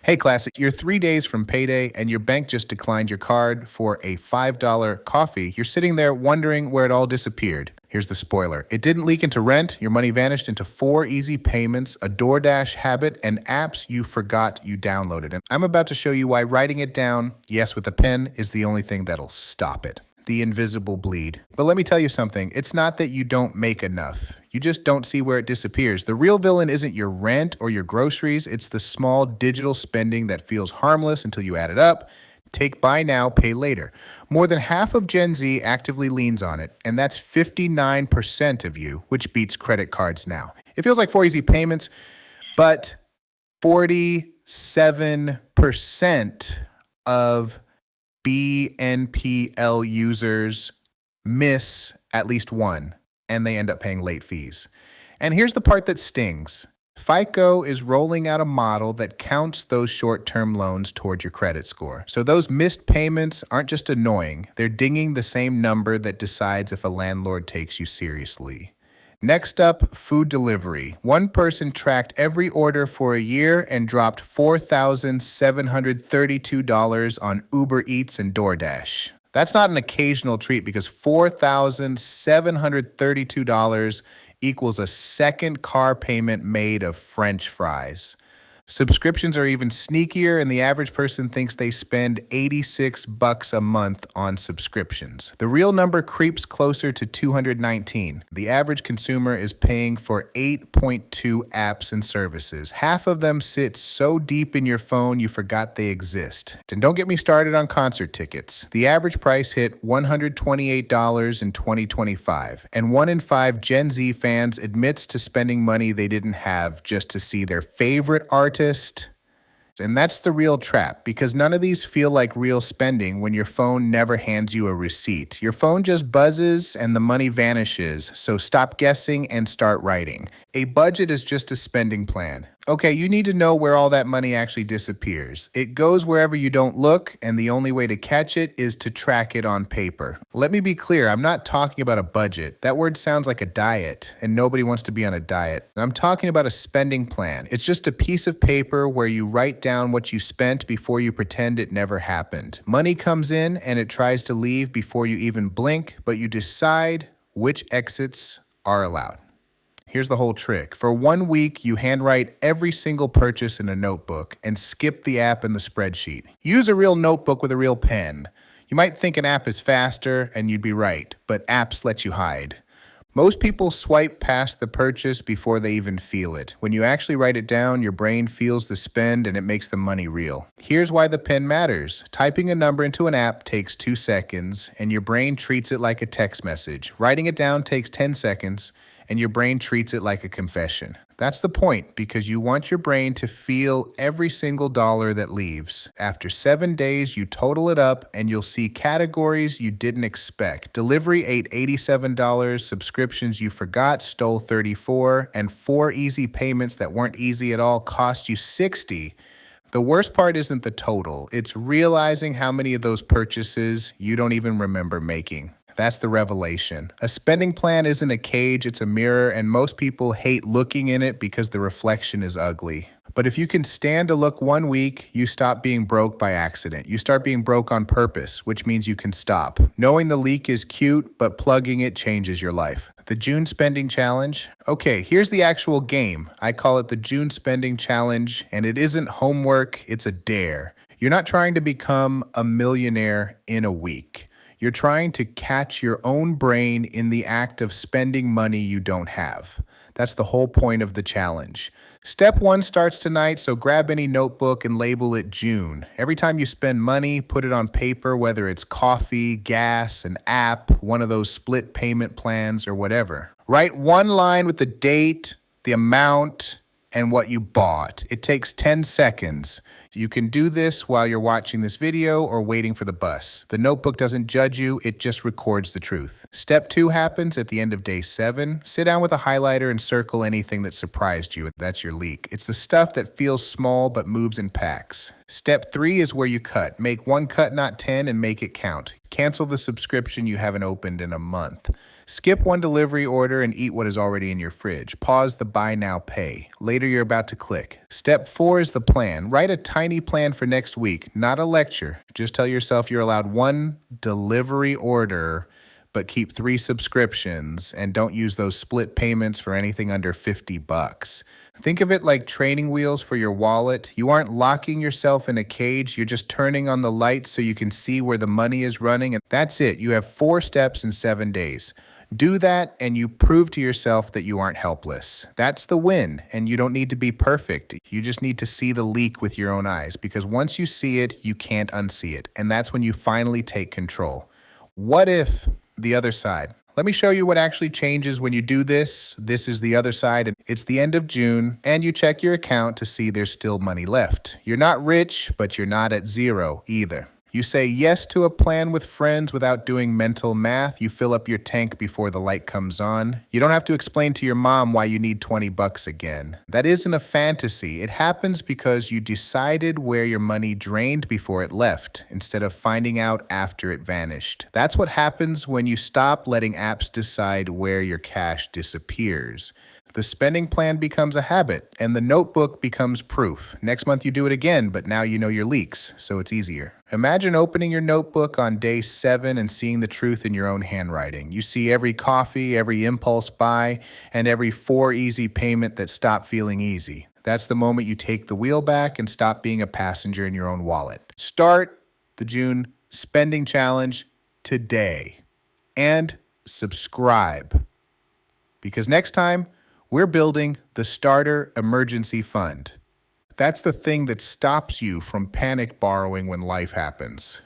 Hey, class, you're 3 days from payday and your bank just declined your card for a $5 coffee. You're sitting there wondering where it all disappeared. Here's the spoiler. It didn't leak into rent. Your money vanished into 4 easy payments, a DoorDash habit, and apps you forgot you downloaded. And I'm about to show you why writing it down, yes, with a pen, is the only thing that'll stop it. The invisible bleed. But let me tell you something. It's not that you don't make enough. You just don't see where it disappears. The real villain isn't your rent or your groceries. It's the small digital spending that feels harmless until you add it up. Take buy now, pay later. More than half of Gen Z actively leans on it, and that's 59% of you, which beats credit cards now. It feels like 4 easy payments, but 47% of BNPL users miss at least one, and they end up paying late fees. And here's the part that stings. FICO is rolling out a model that counts those short-term loans toward your credit score. So those missed payments aren't just annoying, they're dinging the same number that decides if a landlord takes you seriously. Next up, food delivery. One person tracked every order for a year and dropped $4,732 on Uber Eats and DoorDash. That's not an occasional treat because $4,732 equals a second car payment made of French fries. Subscriptions are even sneakier, and the average person thinks they spend $86 a month on subscriptions. The real number creeps closer to 219. The average consumer is paying for 8.2 apps and services. Half of them sit so deep in your phone you forgot they exist. And don't get me started on concert tickets. The average price hit $128 in 2025, and 1 in 5 Gen Z fans admits to spending money they didn't have just to see their favorite artist. And that's the real trap, because none of these feel like real spending when your phone never hands you a receipt. Your phone just buzzes and the money vanishes, so stop guessing and start writing. A budget is just a spending plan. Okay, you need to know where all that money actually disappears. It goes wherever you don't look, and the only way to catch it is to track it on paper. Let me be clear, I'm not talking about a budget. That word sounds like a diet, and nobody wants to be on a diet. I'm talking about a spending plan. It's just a piece of paper where you write down what you spent before you pretend it never happened. Money comes in and it tries to leave before you even blink, but you decide which exits are allowed. Here's the whole trick. For 1 week, you handwrite every single purchase in a notebook and skip the app in the spreadsheet. Use a real notebook with a real pen. You might think an app is faster, and you'd be right, but apps let you hide. Most people swipe past the purchase before they even feel it. When you actually write it down, your brain feels the spend and it makes the money real. Here's why the pen matters. Typing a number into an app takes 2 seconds, and your brain treats it like a text message. Writing it down takes 10 seconds, and your brain treats it like a confession. That's the point, because you want your brain to feel every single dollar that leaves. After 7 days, you total it up, and you'll see categories you didn't expect. Delivery ate $87, subscriptions you forgot stole $34, and 4 easy payments that weren't easy at all cost you $60. The worst part isn't the total. It's realizing how many of those purchases you don't even remember making. That's the revelation. A spending plan isn't a cage, it's a mirror, and most people hate looking in it because the reflection is ugly. But if you can stand to look 1 week, you stop being broke by accident. You start being broke on purpose, which means you can stop. Knowing the leak is cute, but plugging it changes your life. The June Spending Challenge? Okay, here's the actual game. I call it the June Spending Challenge, and it isn't homework, it's a dare. You're not trying to become a millionaire in a week. You're trying to catch your own brain in the act of spending money you don't have. That's the whole point of the challenge. Step 1 starts tonight, so grab any notebook and label it June. Every time you spend money, put it on paper, whether it's coffee, gas, an app, one of those split payment plans, or whatever. Write 1 line with the date, the amount, and what you bought. It takes 10 seconds. You can do this while you're watching this video or waiting for the bus. The notebook doesn't judge you, it just records the truth. Step 2 happens at the end of day 7. Sit down with a highlighter and circle anything that surprised you. That's your leak. It's the stuff that feels small but moves in packs. Step 3 is where you cut. Make 1 cut, not 10, and make it count. Cancel the subscription you haven't opened in a month. Skip one delivery order and eat what is already in your fridge. Pause the buy now pay. Later you're about to click. Step 4 is the plan. Write a tiny plan for next week, not a lecture. Just tell yourself you're allowed one delivery order, but keep 3 subscriptions and don't use those split payments for anything under 50 bucks. Think of it like training wheels for your wallet. You aren't locking yourself in a cage, you're just turning on the lights so you can see where the money is running, and that's it. You have 4 steps in 7 days. Do that and you prove to yourself that you aren't helpless. That's the win, and you don't need to be perfect. You just need to see the leak with your own eyes, because once you see it, you can't unsee it, and that's when you finally take control. What if the other side? Let me show you what actually changes when you do this. This is the other side, and it's the end of June, and you check your account to see there's still money left. You're not rich, but you're not at zero either. You say yes to a plan with friends without doing mental math. You fill up your tank before the light comes on. You don't have to explain to your mom why you need 20 bucks again. That isn't a fantasy. It happens because you decided where your money drained before it left, instead of finding out after it vanished. That's what happens when you stop letting apps decide where your cash disappears. The spending plan becomes a habit, and the notebook becomes proof. Next month you do it again, but now you know your leaks, so it's easier. Imagine opening your notebook on day 7 and seeing the truth in your own handwriting. You see every coffee, every impulse buy, and every 4 easy payment that stopped feeling easy. That's the moment you take the wheel back and stop being a passenger in your own wallet. Start the June spending challenge today, and subscribe, because next time, we're building the Starter Emergency Fund. That's the thing that stops you from panic borrowing when life happens.